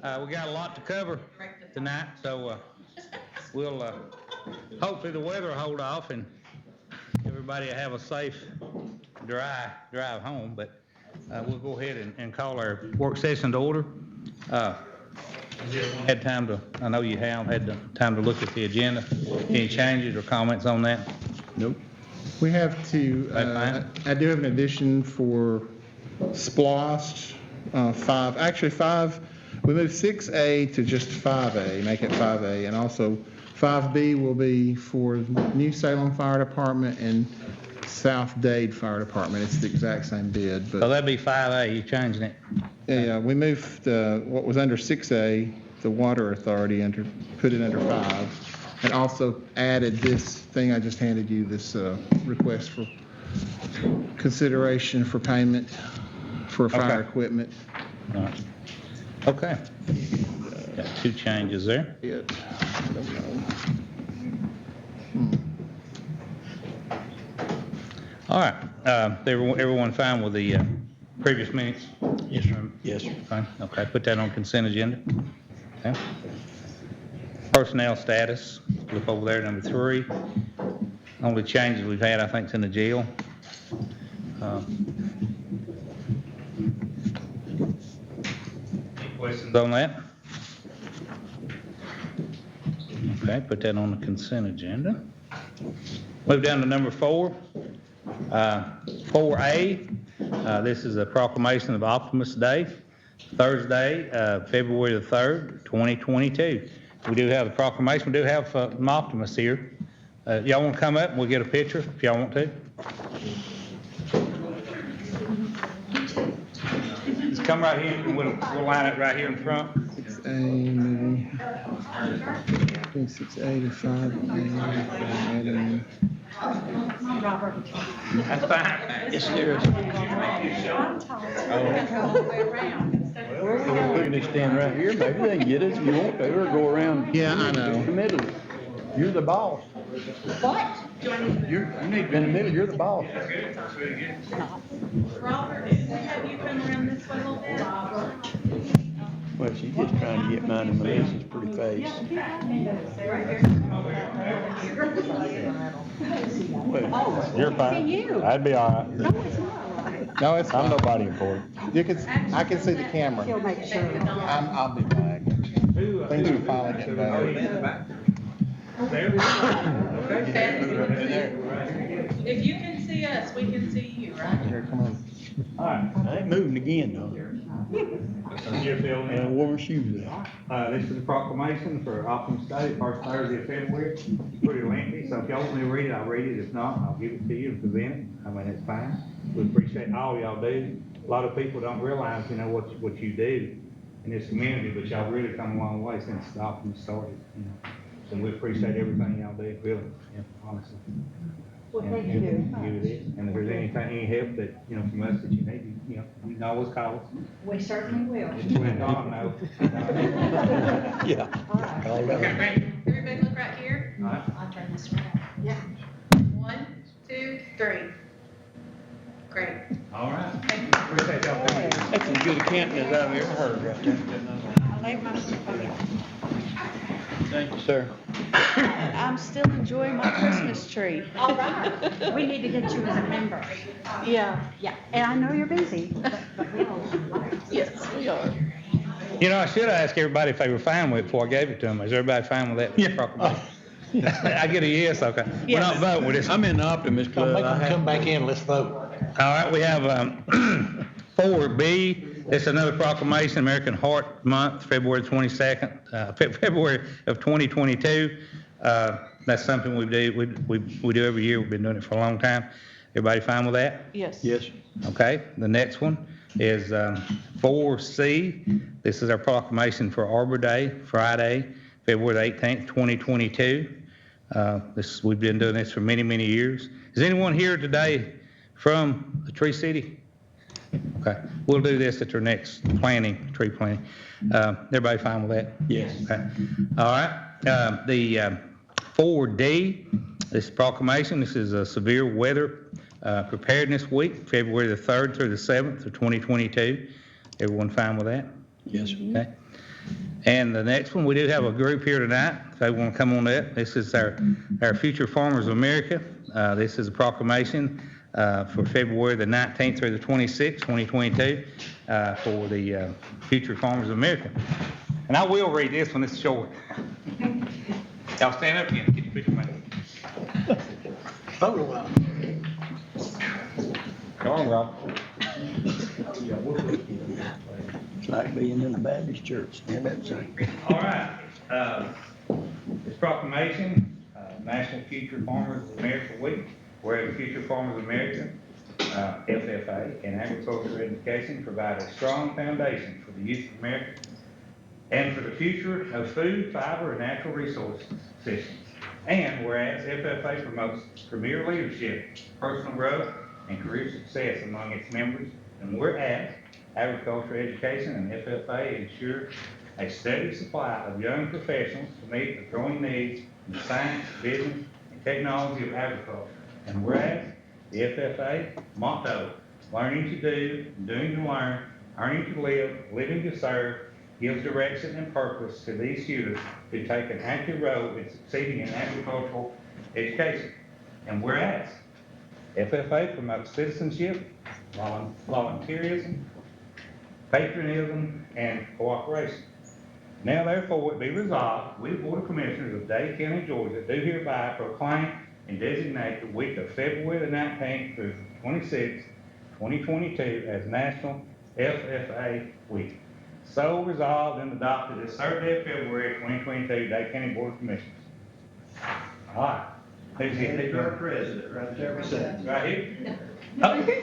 We got a lot to cover tonight, so we'll hopefully the weather will hold off and everybody will have a safe drive home. But we'll go ahead and call our work session to order. Had time to, I know you have had the time to look at the agenda. Any changes or comments on that? Nope. We have to, I do have an addition for Splost, 5. We moved 6A to just 5A, make it 5A. And also 5B will be for New Salem Fire Department and South Dade Fire Department. It's the exact same bid. But So that'd be 5A, you changing it? yeah, we moved what was under 6A, the Water Authority, put it under 5, and also added this thing I just handed you, this request for consideration for payment for fire equipment. All right. Okay. Got two changes there. I don't know. All right. Everyone fine with the previous minutes? Yes, sir. Yes, sir. Fine. Okay. Put that on consent agenda. Okay. Personnel status. Look over there, number 3. Only changes we've had, I think, is in the jail. Any questions on that? Okay. Put that on the consent agenda. Move down to number 4. 4A, this is a proclamation of Optimist Day, Thursday, February the 3rd, 2022. We do have the proclamation. We do have some optimists here. Y'all want to come up and we'll get a picture if y'all want to. Just come right here and we'll line it right here in front. 6A, maybe. 6A to 5A. That's fine. Yes, there is. We can just stand right here. Maybe they can get it if you want to, or go around. Yeah, I know. The middle. You're the boss. What? You need to be in the middle. You're the boss. Robert, have you come around this way a little bit? Well, she's just trying to get mine and Melissa's pretty face. Well, You're fine. I'd be all right. No, it's I'm fine. nobody important. I can see the camera. He'll make sure. I'll be back. Things are finally getting better. If you can see us, we can see you, right? Here, come on. All right. I ain't moving again, though. You're filling And I in. wore my shoes out. This is a proclamation for Optimist Day, first Thursday of February. Pretty lengthy, so if y'all want me to read it, I'll read it. If not, I'll give it to you and present it. I mean, it's fine. We appreciate all y'all do. A lot of people don't realize, what you do in this community, but y'all really come a long way since the Optimist started, So we appreciate everything y'all do, really, honestly. Well, And thank you you. it is. And if there's any help that, from us that you need, you can always call us. We certainly will. Just let Dawn know. Yeah. Everybody look right here. All right. I'll turn this around. Yeah. 1, 2, 3. Great. All right. Thank you. Appreciate y'all coming. That's as good a camping as I've ever heard right there. Thank you, sir. I'm still enjoying my Christmas tree. All right. We need to get you as a member. Yeah. Yeah, and I know you're busy, but we all. Yes, we are. I should have asked everybody if they were fine with it before I gave it to them. Is everybody fine with that? Yeah. I get a yes, okay. We're not Yes. voting with this. I'm in the Optimist Club. Come back in, let's vote. All right, we have 4B. It's another proclamation, American Heart Month, February 22nd, February of 2022. That's something we do every year. We've been doing it for a long time. Everybody fine with that? Yes. Yes. Okay, the next one is 4C. This is our proclamation for Arbor Day, Friday, February the 18th, 2022. We've been doing this for many, many years. Is anyone here today from the Tree City? Okay, we'll do this at our next tree planting. Everybody fine with that? Yes. Okay. All right. The 4D, this proclamation, this is a severe weather preparedness week, February the 3rd through the 7th of 2022. Everyone fine with that? Yes. Okay. And the next one, we do have a group here tonight, if they want to come on that. This is our Future Farmers of America. This is a proclamation for February the 19th through the 26th, 2022, for the Future Farmers of America. And I will read this one, it's short. Y'all stand up again, get your picture made. Photo op. Come on, Rob. It's like being in a Baptist church, and that's it. All right. This proclamation, National Future Farmers of America Week, where the Future Farmers of America, FFA, and agricultural education provide a strong foundation for the youth of America and for the future of food, fiber, and natural resource systems. And whereas FFA promotes premier leadership, personal growth, and career success among its members, and whereas agricultural education and FFA ensure a steady supply of young professionals to meet the growing needs in the science, business, and technology of agriculture. And whereas the FFA motto, learning to do, doing to learn, earning to live, living to serve, gives direction and purpose to these students to take an active role in succeeding in agricultural education. And whereas FFA promotes citizenship, volunteerism, patriotism, and cooperation. Now therefore it be resolved, we the Board of Commissioners of Dade County, Georgia, do hereby proclaim and designate the week of February the 19th through 26th, 2022 as National FFA Week. So resolved and adopted this 3rd day of February 2022, Dade County Board of Commissioners. All right. Who's here? Our president, right there. Right here? Oh, okay.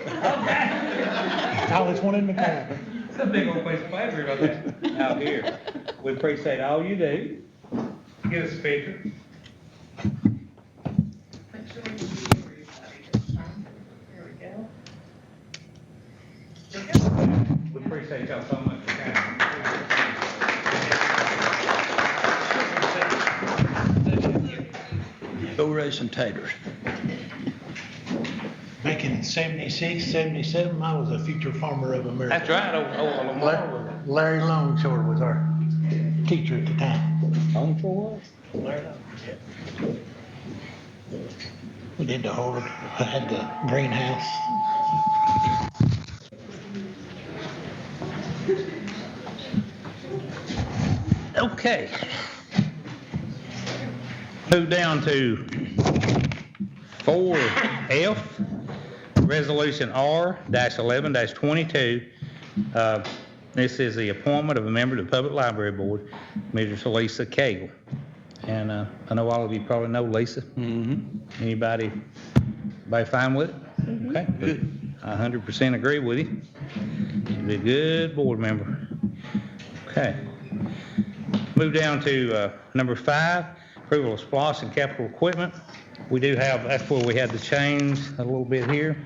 Tallest one in the town. It's a big old piece of paper about that out here. We appreciate all you do. Get us a picture. Make sure you do everybody this time. There we go. There we go. We appreciate y'all so much for coming. Go raise some taters. Back in 76, 77, I was a future farmer of America. That's right. Oh, Lamar. Larry Longshore was our teacher at the time. Longshore? Larry Longshore, yeah. We did the whole, had the greenhouse. Okay. Move down to 4F, Resolution R-11-22. This is the appointment of a member to the Public Library Board, Mrs. Lisa Cagle. And I know all of you probably know Lisa. Mm-hmm. Anybody fine with it? Okay, good. I 100% agree with you. She's a good board member. Okay. Move down to number 5, approval of Splost and capital equipment. We do have, that's where we had to change a little bit here.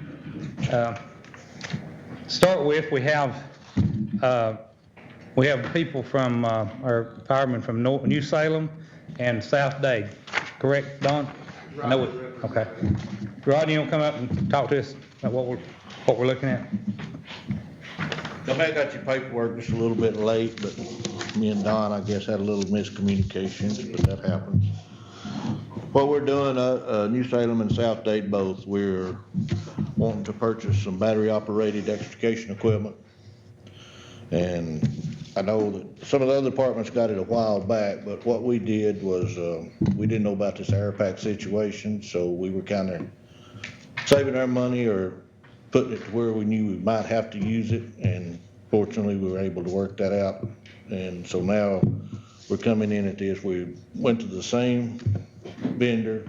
Start with, we have people from, our firemen from New Salem and South Dade, correct, Don? I know it, okay. Rodney, you want to come up and talk to us about what we're looking at? I may have got your paperwork just a little bit late, but me and Don, I guess, had a little miscommunications, but that happens. What we're doing, New Salem and South Dade both, we're wanting to purchase some battery-operated extrication equipment. And I know that some of the other departments got it a while back, but what we did was, we didn't know about this air pack situation, so we were kind of saving our money or putting it to where we knew we might have to use it, and fortunately we were able to work that out. And so now we're coming in at this, we went to the same vendor,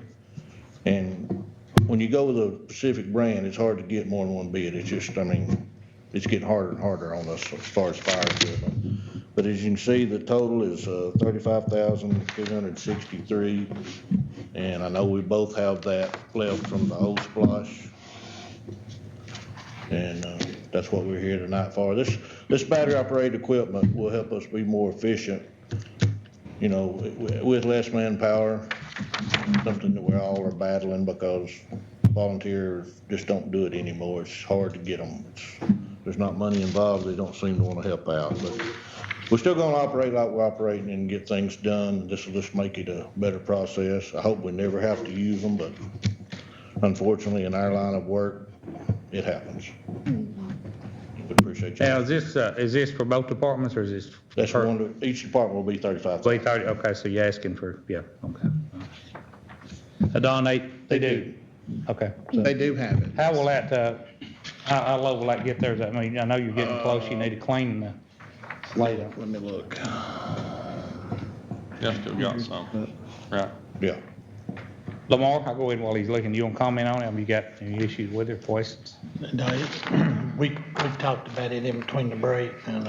and when you go with a specific brand, it's hard to get more than one bid. It's just, I mean, it's getting harder and harder on us as far as fire equipment. But as you can see, the total is $35,263, and I know we both have that left from the old Splost. And that's what we're here tonight for. This battery-operated equipment will help us be more efficient, you know, with less manpower, something that we all are battling because volunteers just don't do it anymore. It's hard to get them. There's not money involved. They don't seem to want to help out. But We're still gonna operate like we're operating and get things done. This will just make it a better process. I hope we never have to use them, but unfortunately, in our line of work, it happens. We appreciate Now, you. is this for both departments, or is this? That's per- one, each department will be 35,000. Wait, 30, okay, so you're asking for, yeah, okay. Don, they do? Okay. So They do have it. how will that, how low will that get there? I mean, I know you're getting close, you need to clean the slate up. Let me look. Yeah, still got some, right? Yeah. Lamar, I'll go ahead while he's looking. You want to comment on it? Have you got any issues with it, questions? No, we've talked about it in between the break, and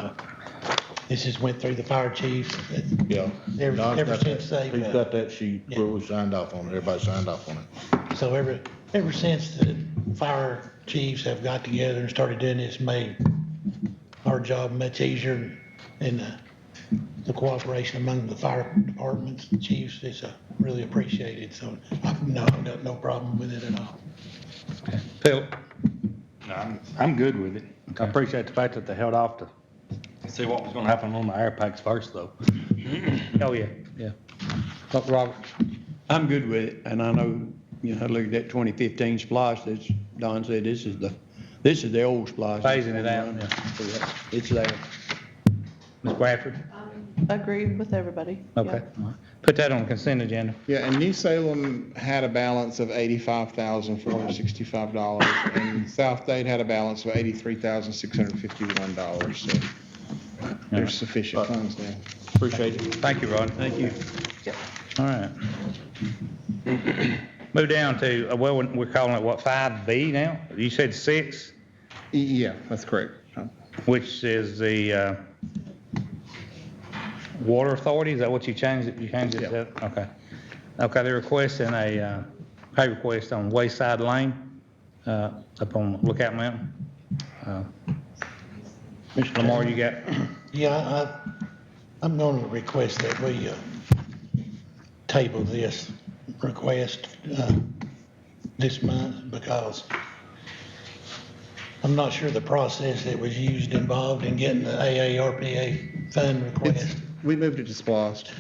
this just went through the fire chief. Yeah. Ever Don's got since that- they've, He's got that sheet where we signed off on it, everybody signed off on it. So ever since the fire chiefs have got together and started doing this, made our job much easier, and the cooperation among the fire departments, the chiefs, is really appreciated. So I've got no problem with it at all. Philip? I'm good with it. I appreciate the fact that they held off to see what was gonna happen on the air packs first, though. Oh, yeah, yeah. Look, Robert? I'm good with it, and I know, I looked at that 2015 Splost, as Don said, this is the old Splost. Phasing it out, yeah. So it's there. Ms. Bradford? Agree with everybody. Okay. Yeah. All right. Put that on consent agenda. Yeah, and New Salem had a balance of $85,465, and South Dade had a balance of $83,651, so there's sufficient funds there. Appreciate it. Thank you, Rod. Thank you. All right. Move down to, well, we're calling it what, 5B now? You said 6, Yeah, that's correct. which is the Water Authority, is that what you changed it? You changed it to? Okay. Okay, they're requesting a pay request on Wayside Lane up on Lookout Mountain. Mr. Lamar, you got? Yeah, I'm going to request that we table this request this month, because I'm not sure the process that was involved in getting the AARPA fund request. We moved it to Splost.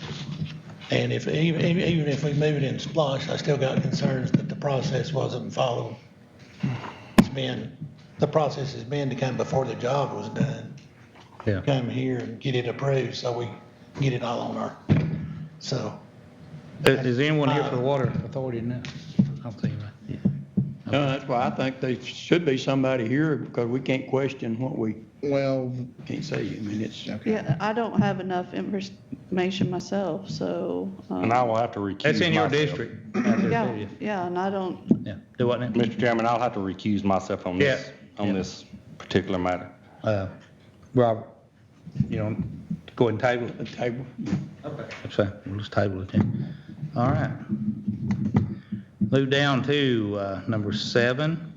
And even if we move it in Splosh, I still got concerns that the process wasn't followed. The process has been to come before the job was done. Yeah. Come here and get it approved, so we get it all on our, so. Is anyone here for the Water Authority now? I'll tell you right. No, that's why I think there should be somebody here, because we can't question what we Well, can't say. I mean, it's, Yeah, I don't have enough information myself, so. And I will have to recuse That's in your myself. district. out there, Yeah, too, yeah, and I don't, Yeah. Do what now? Mr. Chairman, I'll have to recuse myself on this, this particular matter. Robert, you know, go ahead and table it. a table. Okay. That's fine, we'll just table it then. All right. Move down to number 7.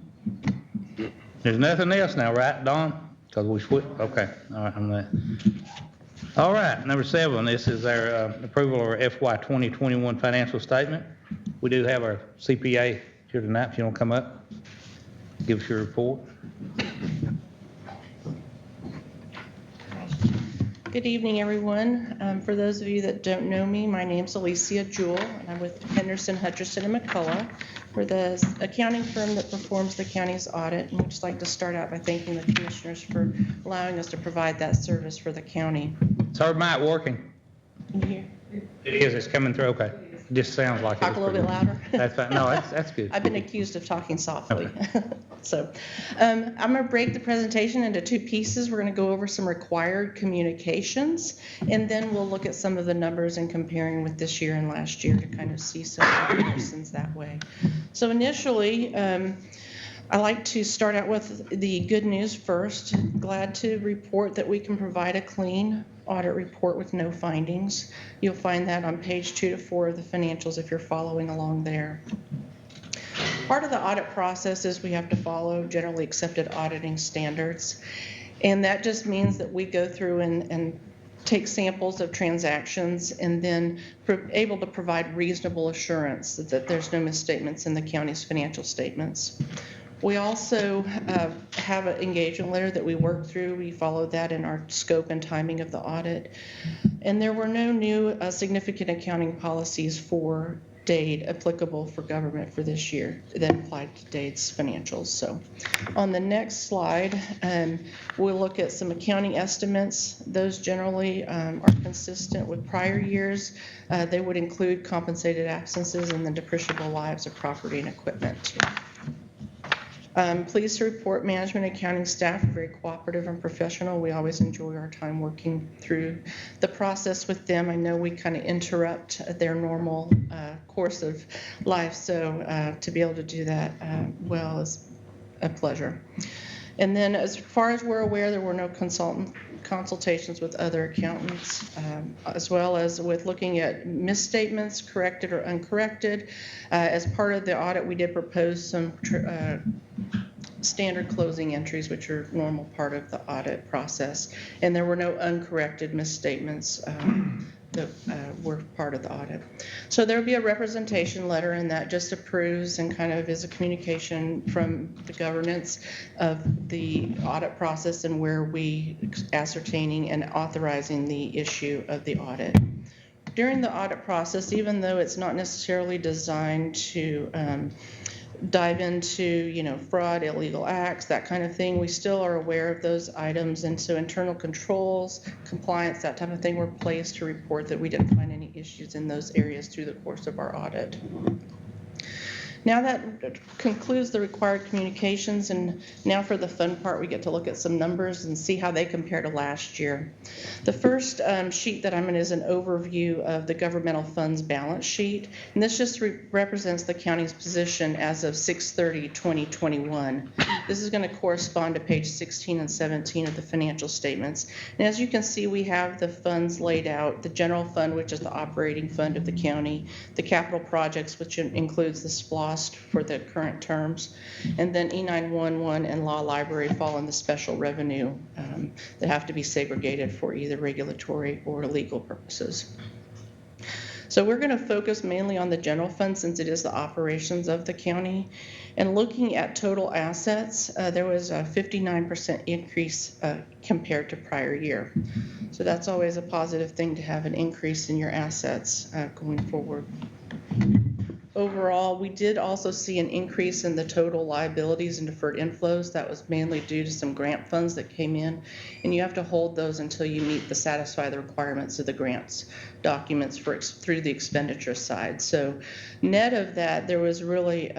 There's nothing else now, right, Don? Because we switched, okay, all right, I'm there. All right, number 7, this is our approval of our FY 2021 financial statement. We do have our CPA here tonight, if you want to come up, give us your report. Good evening, everyone. For those of you that don't know me, my name's Alicia Jewell, and I'm with Henderson, Hutcherson, and McCullough. We're the accounting firm that performs the county's audit, and we'd just like to start out by thanking the commissioners for allowing us to provide that service for the county. Is our mic working? Can you hear? It is, it's coming through, okay. It just sounds like it. Talk a little bit louder? That's fine, no, that's good. I've been accused of talking softly. So I'm going to break the presentation into 2 pieces. We're going to go over some required communications, and then we'll look at some of the numbers and comparing with this year and last year to kind of see some comparisons that way. So initially, I like to start out with the good news first. Glad to report that we can provide a clean audit report with no findings. You'll find that on page 2 to 4 of the financials if you're following along there. Part of the audit process is we have to follow generally accepted auditing standards. And that just means that we go through and take samples of transactions and then able to provide reasonable assurance that there's no misstatements in the county's financial statements. We also have an engagement letter that we worked through. We followed that in our scope and timing of the audit. And there were no new significant accounting policies for Dade applicable for government for this year that applied to Dade's financials. So on the next slide, we'll look at some accounting estimates. Those generally are consistent with prior years. They would include compensated absences and the depreciable lives of property and equipment. Pleased to report management and accounting staff are very cooperative and professional. We always enjoy our time working through the process with them. I know we kind of interrupt their normal course of life, so to be able to do that well is a pleasure. And then as far as we're aware, there were no consultations with other accountants, as well as with looking at misstatements, corrected or uncorrected. As part of the audit, we did propose some standard closing entries, which are a normal part of the audit process. And there were no uncorrected misstatements that were part of the audit. So there'll be a representation letter, and that just approves and kind of is a communication from the governance of the audit process and where we ascertaining and authorizing the issue of the audit. During the audit process, even though it's not necessarily designed to dive into, fraud, illegal acts, that kind of thing, we still are aware of those items. And so internal controls, compliance, that type of thing were placed to report that we didn't find any issues in those areas through the course of our audit. Now that concludes the required communications, and now for the fun part, we get to look at some numbers and see how they compare to last year. The first sheet that I'm in is an overview of the governmental funds balance sheet, and this just represents the county's position as of 6/30/2021. This is going to correspond to page 16 and 17 of the financial statements. And as you can see, we have the funds laid out: the general fund, which is the operating fund of the county; the capital projects, which includes the Splost for the current terms, and then E911 and law library fall in the special revenue that have to be segregated for either regulatory or legal purposes. So we're going to focus mainly on the general fund since it is the operations of the county. And looking at total assets, there was a 59% increase compared to prior year. So that's always a positive thing to have an increase in your assets going forward. Overall, we did also see an increase in the total liabilities and deferred inflows. That was mainly due to some grant funds that came in, and you have to hold those until you satisfy the requirements of the grants documents through the expenditure side. So net of that, there was really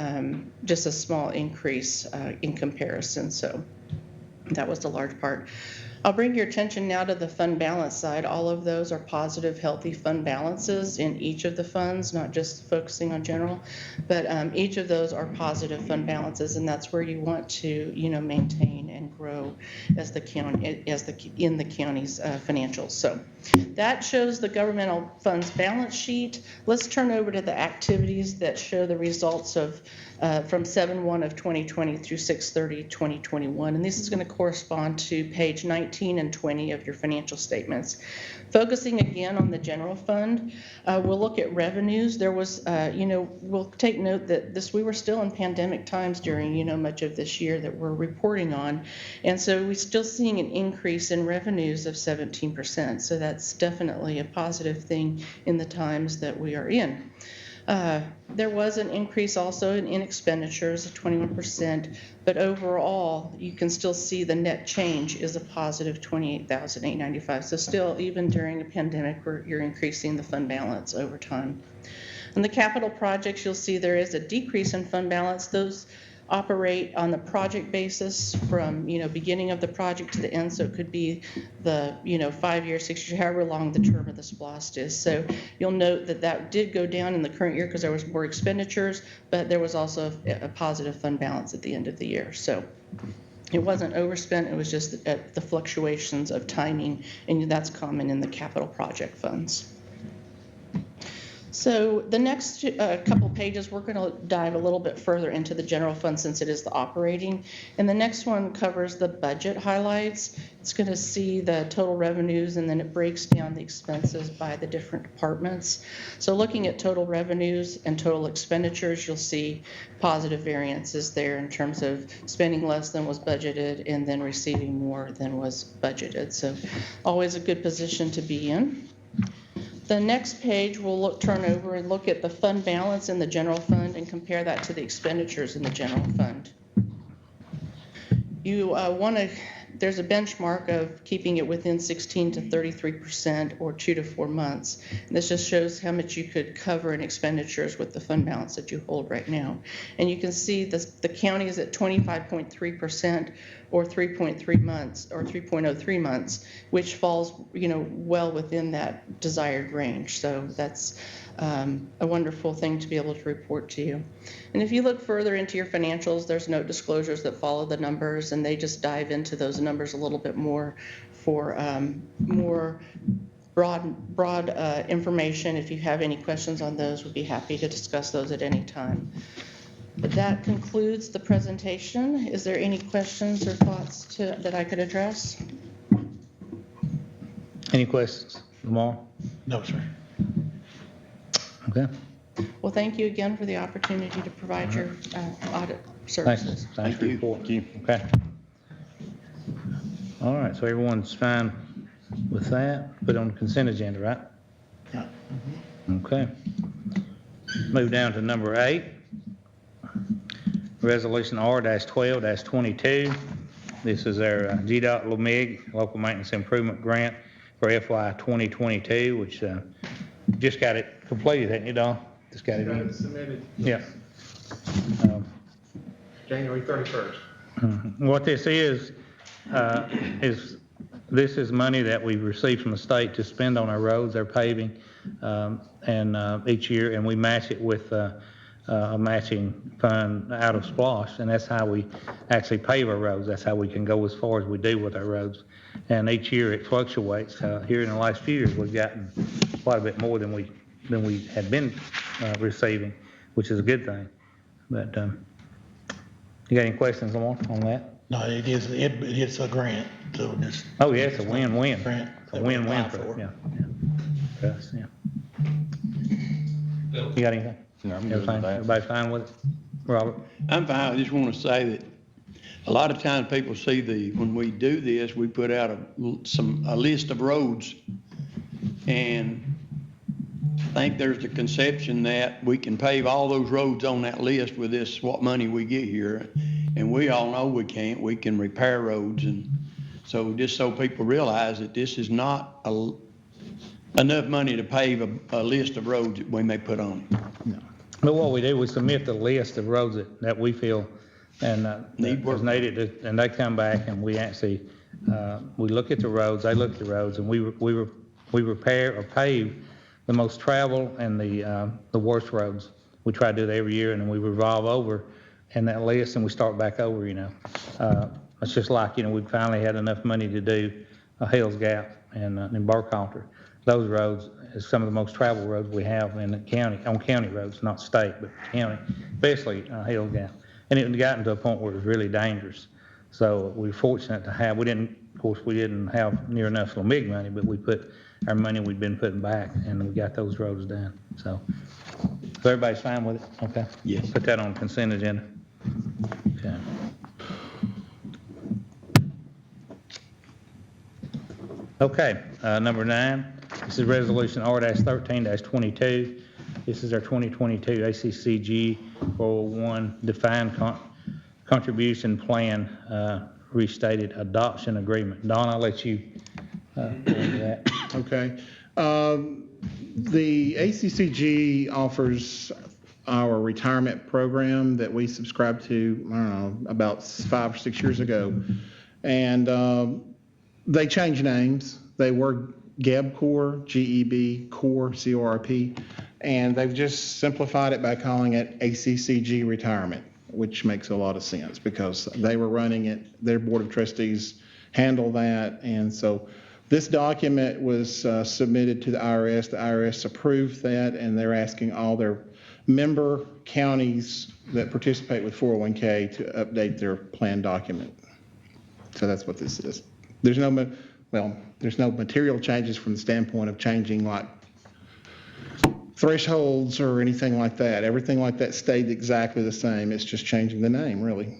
just a small increase in comparison. So that was the large part. I'll bring your attention now to the fund balance side. All of those are positive, healthy fund balances in each of the funds, not just focusing on general, but each of those are positive fund balances, and that's where you want to, maintain and grow as the county, in the county's financials. So that shows the governmental funds balance sheet. Let's turn over to the activities that show the results of from 7/1 of 2020 through 6/30/2021, and this is going to correspond to page 19 and 20 of your financial statements. Focusing again on the general fund, we'll look at revenues. There was, we'll take note that we were still in pandemic times during, much of this year that we're reporting on, and so we're still seeing an increase in revenues of 17%. So that's definitely a positive thing in the times that we are in. There was an increase also in expenditures of 21%, but overall, you can still see the net change is a positive $28,895. So still, even during a pandemic, you're increasing the fund balance over time. On the capital projects, you'll see there is a decrease in fund balance. Those operate on the project basis from, beginning of the project to the end. So it could be the, 5 years, 6 years, however long the term of the Splost is. So you'll note that did go down in the current year because there was more expenditures, but there was also a positive fund balance at the end of the year. So it wasn't overspent. It was just the fluctuations of timing, and that's common in the capital project funds. So the next couple pages, we're going to dive a little bit further into the general fund since it is the operating. And the next one covers the budget highlights. It's going to see the total revenues, and then it breaks down the expenses by the different departments. So looking at total revenues and total expenditures, you'll see positive variances there in terms of spending less than was budgeted and then receiving more than was budgeted. So always a good position to be in. The next page, we'll turn over and look at the fund balance in the general fund and compare that to the expenditures in the general fund. You want to, there's a benchmark of keeping it within 16 to 33% or 2 to 4 months. And this just shows how much you could cover in expenditures with the fund balance that you hold right now. And you can see the county is at 25.3% or 3.3 months or 3.03 months, which falls, well within that desired range. So that's a wonderful thing to be able to report to you. And if you look further into your financials, there's note disclosures that follow the numbers, and they just dive into those numbers a little bit more for more broad information. If you have any questions on those, we'd be happy to discuss those at any time. But that concludes the presentation. Is there any questions or thoughts that I could address? Any questions, Lamar? No, sir. Okay. Well, thank you again for the opportunity to provide your audit Thanks. services. Thanks for your report. Okay. All right, so everyone's fine with that? Put it on the consent agenda, right? Yeah. Okay. Move down to number 8. Resolution R-12-22. This is our GDOT LMIG, Local Maintenance Improvement Grant for FY 2022, which just got it completed, hadn't you, Don? Just got it in. Submitted. Yeah. January 31st. What this is this is money that we receive from the state to spend on our roads, our paving, and each year, and we match it with a matching fund out of Splost, and that's how we actually pave our roads. That's how we can go as far as we do with our roads. And each year it fluctuates. Here in the last few years, we've gotten quite a bit more than we had been receiving, which is a good thing. But you got any questions, Lamar, on that? No, it's a grant, so just. Oh, yeah, it's a win-win. Grant. A win-win for, yeah. Yes, yeah. You got anything? No, I'm good with that. Everybody fine with it? Robert? I'm fine. I just want to say that a lot of times people see when we do this, we put out a list of roads, and I think there's the conception that we can pave all those roads on that list with what money we get here. And we all know we can't. We can repair roads. And so just so people realize that this is not enough money to pave a list of roads that we may put on it. No. But what we do, we submit the list of roads that we feel and Need work. is needed, and they come back and we actually, we look at the roads, they look at the roads, and we repair or pave the most traveled and the worst roads. We try to do that every year, and then we revolve over in that list and we start back over, It's just like, we finally had enough money to do Hell's Gap and Burkhalter. Those roads is some of the most traveled roads we have in the county, on county roads, not state, but county, especially Hell's Gap. And it had gotten to a point where it was really dangerous. So we were fortunate to have, we didn't have near enough LMIG money, but we put our money we'd been putting back, and we got those roads done. So everybody's fine with it? Okay. Yes. Put that on consent agenda. Okay. Okay, number 9, this is resolution R-13-22. This is our 2022 ACCG 401 defined contribution plan restated adoption agreement. Don, I'll let you go into that. Okay. The ACCG offers our retirement program that we subscribed to, I don't know, about 5 or 6 years ago. And they changed names. They were GEB G-E-B, Core, C-O-R-P. And they've just simplified it by calling it ACCG Retirement, which makes a lot of sense because they were running it. Their board of trustees handle that. And so This document was submitted to the IRS. The IRS approved that, and they're asking all their member counties that participate with 401K to update their plan document. So that's what this is. There's no material changes from the standpoint of changing like thresholds or anything like that. Everything like that stayed exactly the same. It's just changing the name, really.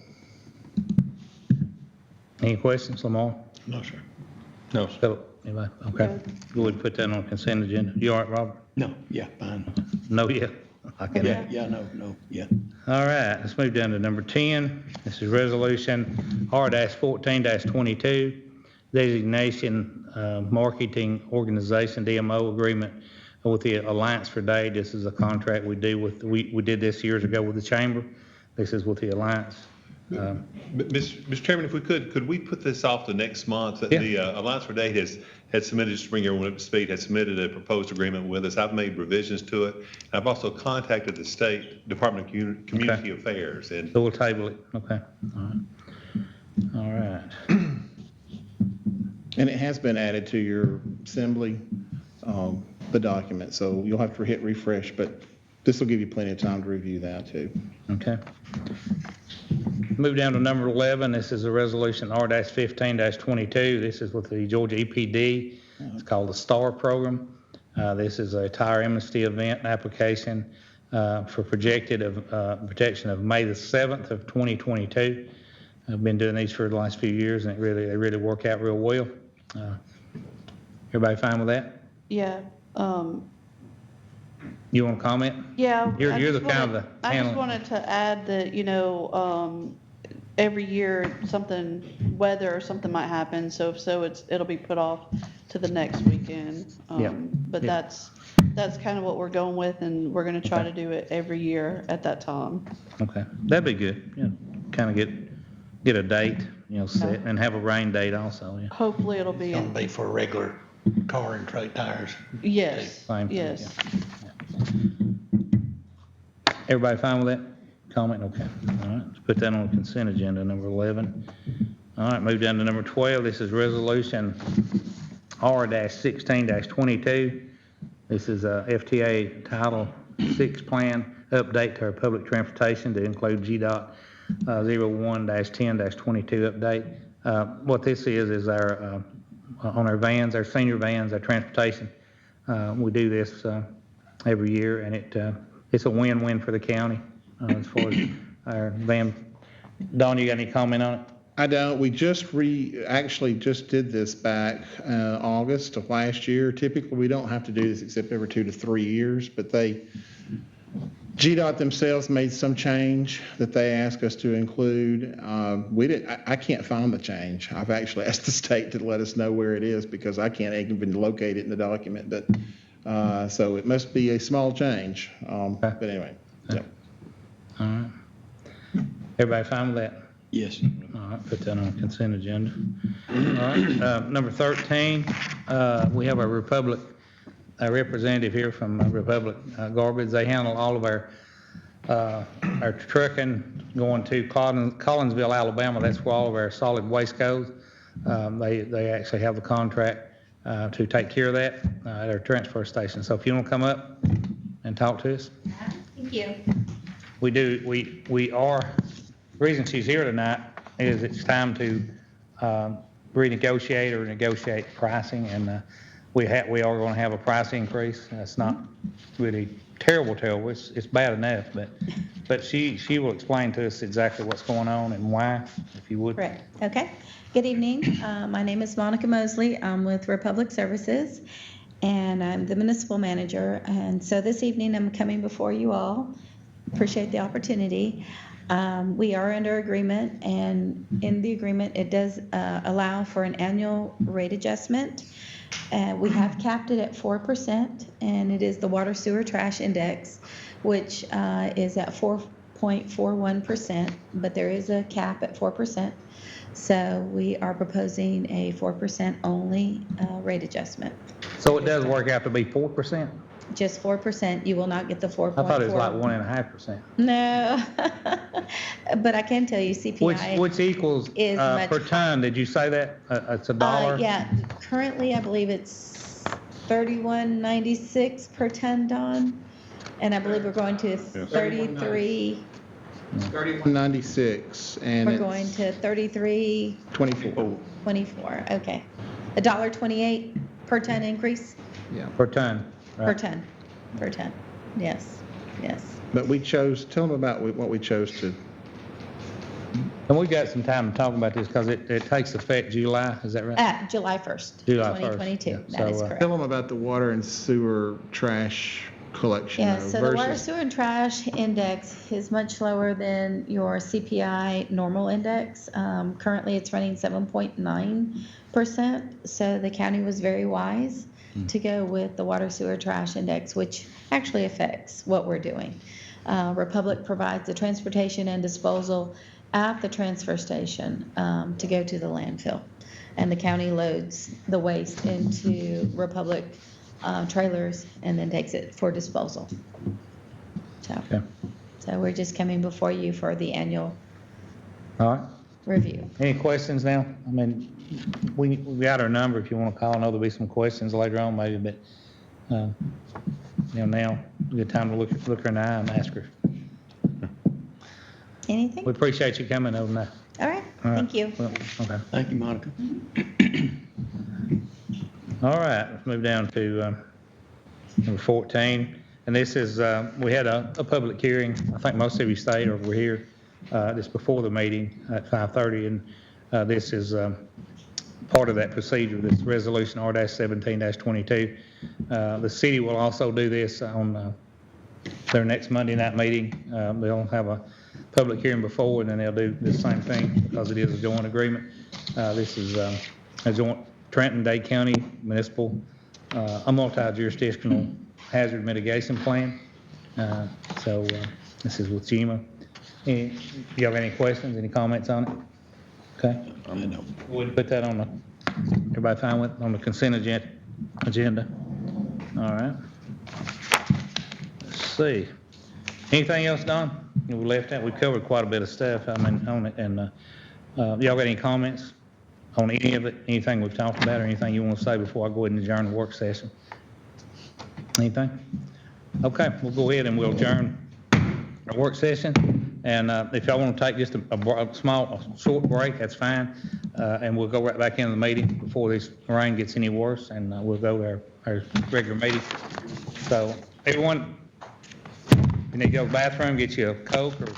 Any questions, Lamar? No, sir. No, sir. Philip, anybody? Okay. Go ahead and put that on consent agenda. You all right, Robert? No, yeah, fine. No, yeah. I can. Yeah, no, yeah. All right, let's move down to number 10. This is resolution R-14-22, designation marketing organization, DMO agreement with the Alliance for Dade. This is a contract we do with, we did this years ago with the chamber. This is with the Alliance. Mr. Chairman, if we could we put this off to next month? Yeah. The Alliance for Dade had submitted, just to bring everyone up to speed, had submitted a proposed agreement with us. I've made revisions to it. And I've also contacted the State Department of Community Affairs. And So we'll table it. Okay. All right. And it has been added to your assembly, the document. So you'll have to hit refresh, but this will give you plenty of time to review that too. Okay. Move down to number 11. This is a resolution R-15-22. This is with the Georgia EPD. It's called the STAR program. This is a tire amnesty event application for projected protection of May the 7th of 2022. I've been doing these for the last few years, and they really work out real well. Everybody fine with that? Yeah, You want to comment? yeah. You're the kind of the I just handler. wanted to add that, every year something, weather or something might happen, so if so, it'll be put off to the next weekend. Yeah. But Yeah. that's kind of what we're going with, and we're gonna try to do it every year at that time. Okay, that'd be good. Yeah, kind of get a date, set, and have a rain date also. Yeah. Hopefully it'll be, It's gonna be for regular car and truck tires. yes, Same thing, yes. Everybody fine with that comment? Okay. All right, let's put that on the consent agenda, number 11. All right, move down to number 12. This is resolution R-16-22. This is a FTA Title VI plan update to our public transportation to include GDOT 01-10-22 update. What this is our, on our vans, our senior vans, our transportation. We do this every year, and it's a win-win for the county as far as our van. Don, you got any comment on it? I don't. We actually just did this back August of last year. Typically, we don't have to do this except every 2 to 3 years, but GDOT themselves made some change that they asked us to include. I can't find the change. I've actually asked the state to let us know where it is because I can't even locate it in the document. But so it must be a small change. But anyway. Yep. All right. Everybody fine with that? Yes. All right, put that on the consent agenda. All right, number 13, we have a representative here from Republic Garbage. They handle all of our trucking going to Collinsville, Alabama. That's where all of our solid waste goes. They actually have the contract to take care of that at our transfer station. So if you want to come up and talk to us. Thank you. We are, the reason she's here tonight is it's time to renegotiate or negotiate pricing, and we are going to have a price increase. It's not really terrible. It's bad enough, but she will explain to us exactly what's going on and why, if you would. Right. Okay. Good evening. My name is Monica Mosley. I'm with Republic Services, and I'm the municipal manager. And so this evening I'm coming before you all. Appreciate the opportunity. We are under agreement, and in the agreement it does allow for an annual rate adjustment. We have capped it at 4%, and it is the Water Sewer Trash Index, which is at 4.41%, but there is a cap at 4%. So we are proposing a 4% only rate adjustment. So it does work out to be 4%? just 4%. You will not get the 4.4. I thought it was like 1.5%. No. But I can tell you CPI. Which equals, is much per ton, did you say that? It's $1? Yeah, currently I believe it's 31.96 per ton, Don. And I believe we're going to 33, 31.96, and we're going to 33.24. 24. Okay. $1.28 per ton increase? Yeah. Per ton. right? Per ton. Yes, yes. But we chose, tell them about what we chose to. And we got some time to talk about this because it takes effect July, is that right? July 1st, July 1st, 2022. yeah. That is So, correct. Tell them about the water and sewer trash collection. Yeah, though, so the water, versus- sewer, and trash index is much lower than your CPI normal index. Currently, it's running 7.9%, so the county was very wise to go with the water, sewer, trash index, which actually affects what we're doing. Republic provides the transportation and disposal at the transfer station to go to the landfill. And the county loads the waste into Republic trailers and then takes it for disposal. Okay. So we're just coming before you for the annual All right. review. Any questions now? I mean, we got our number if you want to call. I know there'll be some questions later on maybe, but, now, a good time to look her in the eye and ask her. Anything? We appreciate you coming over now. All right, All right. thank you. Well, okay. Thank you, Monica. All right, let's move down to number 14. And this is, we had a public hearing. I think most of you stayed or were here just before the meeting at 5:30. And this is part of that procedure, this resolution R-17-22. The city will also do this on their next Monday night meeting. They'll have a public hearing before, and then they'll do the same thing because it is a joint agreement. This is a joint Trenton-Dade County municipal, a multi-jurisdictional hazard mitigation plan. So this is with GEMA. Do you have any questions, any comments on it? Okay. We'll put that on the, everybody fine with, on the consent agenda? All right. Let's see. Anything else, Don? We left out, we covered quite a bit of stuff, I mean, on it, and y'all got any comments on any of it, anything we've talked about, or anything you want to say before I go ahead and adjourn the work session? Anything? Okay, we'll go ahead and we'll adjourn our work session, and if y'all want to take just a short break, that's fine, and we'll go right back into the meeting before this rain gets any worse, and we'll go to our regular meeting. So, everyone, you need to go to the bathroom, get you a Coke or